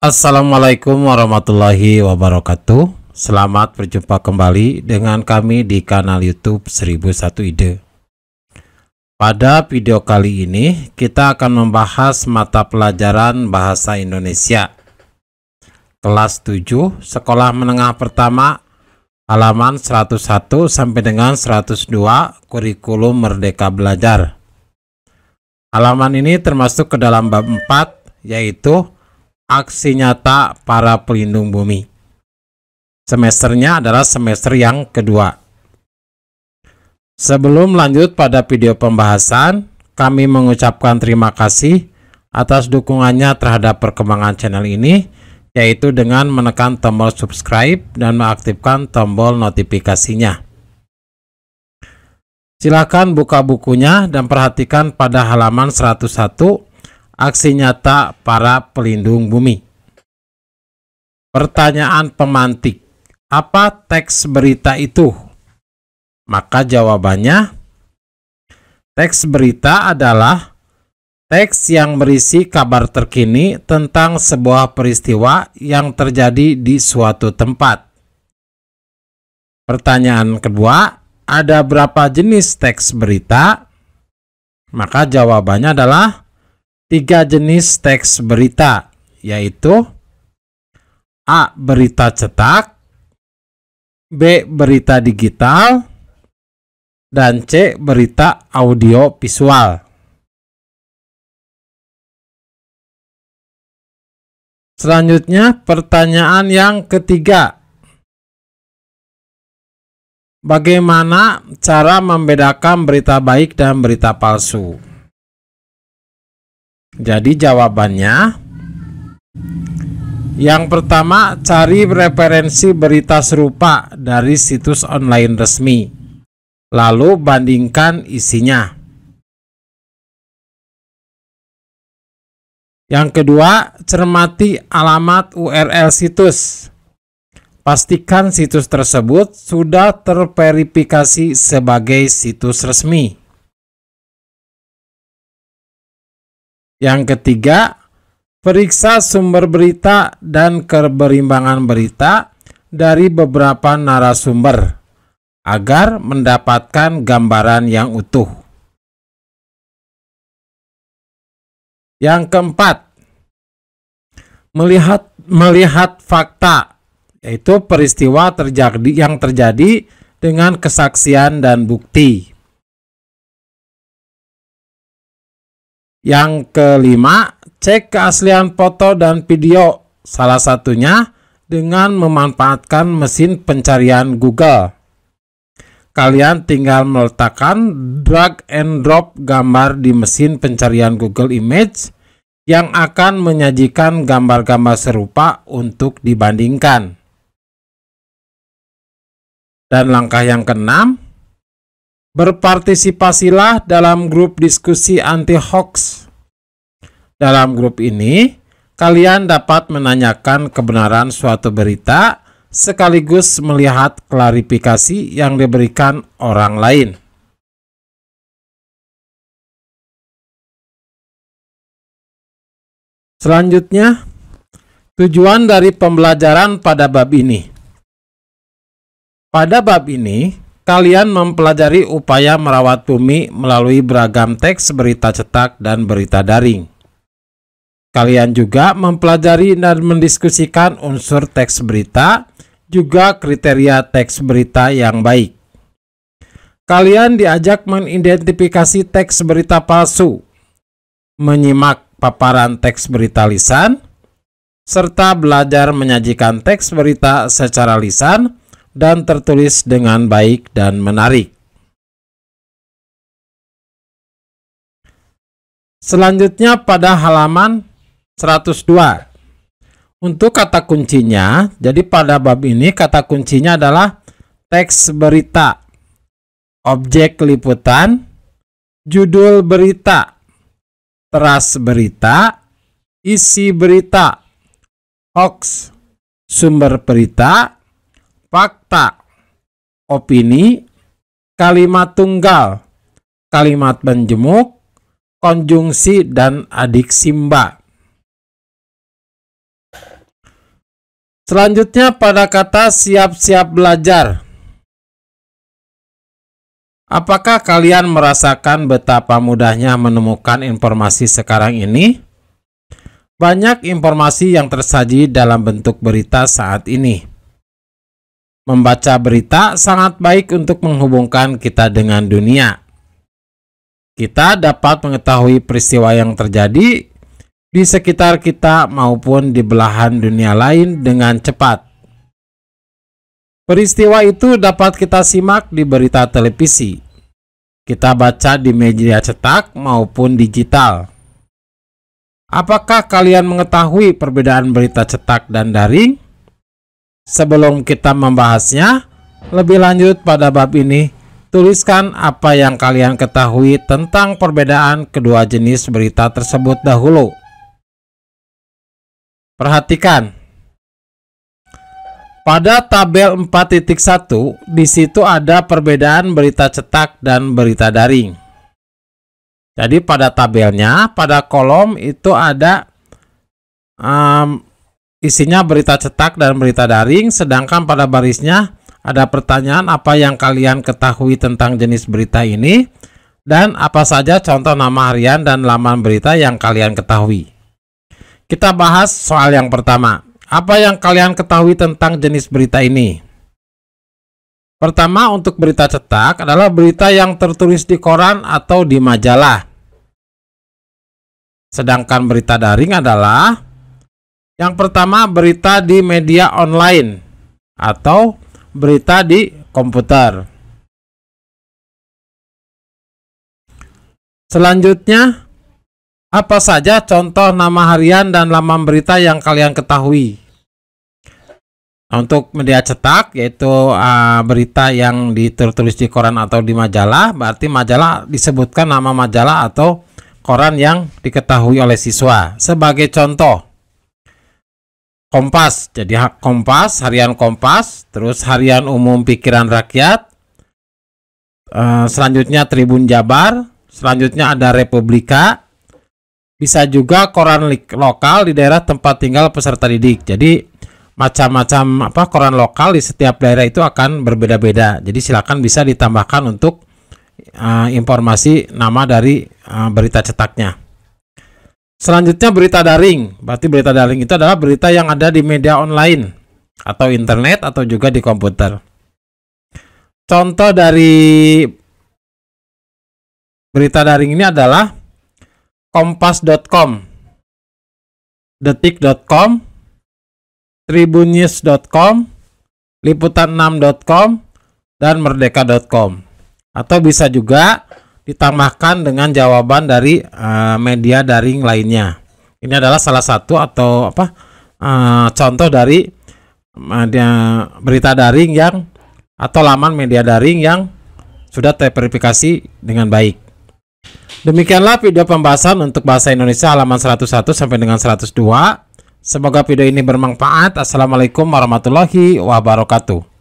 Assalamualaikum warahmatullahi wabarakatuh. Selamat berjumpa kembali dengan kami di kanal YouTube 1001 Ide. Pada video kali ini kita akan membahas mata pelajaran Bahasa Indonesia kelas 7 Sekolah Menengah Pertama, halaman 101 sampai dengan 102, Kurikulum Merdeka Belajar. Halaman ini termasuk ke dalam bab 4, yaitu aksi nyata para pelindung bumi. Semesternya adalah semester yang kedua. Sebelum lanjut pada video pembahasan, kami mengucapkan terima kasih atas dukungannya terhadap perkembangan channel ini, yaitu dengan menekan tombol subscribe dan mengaktifkan tombol notifikasinya. Silakan buka bukunya dan perhatikan pada halaman 101, aksi nyata para pelindung bumi. Pertanyaan pemantik, apa teks berita itu? Maka jawabannya, teks berita adalah teks yang berisi kabar terkini tentang sebuah peristiwa yang terjadi di suatu tempat. Pertanyaan kedua, ada berapa jenis teks berita? Maka jawabannya adalah 3 jenis teks berita, yaitu A. Berita cetak, B. Berita digital, dan C. Berita audio visual. Selanjutnya, pertanyaan yang ketiga. Bagaimana cara membedakan berita baik dan berita palsu? Jadi jawabannya, yang pertama, cari referensi berita serupa dari situs online resmi, lalu bandingkan isinya. Yang kedua, cermati alamat URL situs. Pastikan situs tersebut sudah terverifikasi sebagai situs resmi. Yang ketiga, periksa sumber berita dan keberimbangan berita dari beberapa narasumber agar mendapatkan gambaran yang utuh. Yang keempat, melihat fakta, yaitu peristiwa yang terjadi dengan kesaksian dan bukti. Yang kelima, cek keaslian foto dan video, salah satunya dengan memanfaatkan mesin pencarian Google. Kalian tinggal meletakkan drag and drop gambar di mesin pencarian Google Image yang akan menyajikan gambar-gambar serupa untuk dibandingkan. Dan langkah yang keenam, berpartisipasilah dalam grup diskusi anti-hoax. Dalam grup ini, kalian dapat menanyakan kebenaran suatu berita sekaligus melihat klarifikasi yang diberikan orang lain. Selanjutnya, tujuan dari pembelajaran pada bab ini. Pada bab ini, kalian mempelajari upaya merawat bumi melalui beragam teks berita cetak dan berita daring. Kalian juga mempelajari dan mendiskusikan unsur teks berita, juga kriteria teks berita yang baik. Kalian diajak mengidentifikasi teks berita palsu, menyimak paparan teks berita lisan, serta belajar menyajikan teks berita secara lisan dan tertulis dengan baik dan menarik. Selanjutnya pada halaman 102. Untuk kata kuncinya, jadi pada bab ini kata kuncinya adalah teks berita, objek liputan, judul berita, teras berita, isi berita, hoax, sumber berita, fakta, opini, kalimat tunggal, kalimat menjemuk, konjungsi, dan adiksimba. Selanjutnya pada kata siap-siap belajar. Apakah kalian merasakan betapa mudahnya menemukan informasi sekarang ini? Banyak informasi yang tersaji dalam bentuk berita saat ini. Membaca berita sangat baik untuk menghubungkan kita dengan dunia. Kita dapat mengetahui peristiwa yang terjadi di sekitar kita maupun di belahan dunia lain dengan cepat. Peristiwa itu dapat kita simak di berita televisi, kita baca di media cetak maupun digital. Apakah kalian mengetahui perbedaan berita cetak dan daring? Sebelum kita membahasnya lebih lanjut pada bab ini, tuliskan apa yang kalian ketahui tentang perbedaan kedua jenis berita tersebut dahulu. Perhatikan. Pada tabel 4.1, di situ ada perbedaan berita cetak dan berita daring. Jadi pada tabelnya, pada kolom itu ada isinya berita cetak dan berita daring, sedangkan pada barisnya ada pertanyaan apa yang kalian ketahui tentang jenis berita ini, dan apa saja contoh nama harian dan laman berita yang kalian ketahui. Kita bahas soal yang pertama. Apa yang kalian ketahui tentang jenis berita ini? Pertama, untuk berita cetak adalah berita yang tertulis di koran atau di majalah. Sedangkan berita daring adalah yang pertama, berita di media online atau berita di komputer. Selanjutnya, apa saja contoh nama harian dan laman berita yang kalian ketahui? Untuk media cetak, yaitu berita yang tertulis di koran atau di majalah, berarti majalah disebutkan nama majalah atau koran yang diketahui oleh siswa. Sebagai contoh, Kompas, jadi Kompas, harian Kompas, terus harian umum pikiran rakyat, selanjutnya Tribun Jabar, selanjutnya ada Republika, bisa juga koran lokal di daerah tempat tinggal peserta didik. Jadi macam-macam koran lokal di setiap daerah itu akan berbeda-beda. Jadi silakan bisa ditambahkan untuk informasi nama dari berita cetaknya. Selanjutnya berita daring. Berarti berita daring itu adalah berita yang ada di media online atau internet atau juga di komputer. Contoh dari berita daring ini adalah kompas.com, detik.com, tribunnews.com, liputan6.com, dan merdeka.com. Atau bisa juga ditambahkan dengan jawaban dari media daring lainnya. Ini adalah salah satu atau contoh dari berita daring yang atau laman media daring yang sudah terverifikasi dengan baik. Demikianlah video pembahasan untuk bahasa Indonesia halaman 101 sampai dengan 102. Semoga video ini bermanfaat. Assalamualaikum warahmatullahi wabarakatuh.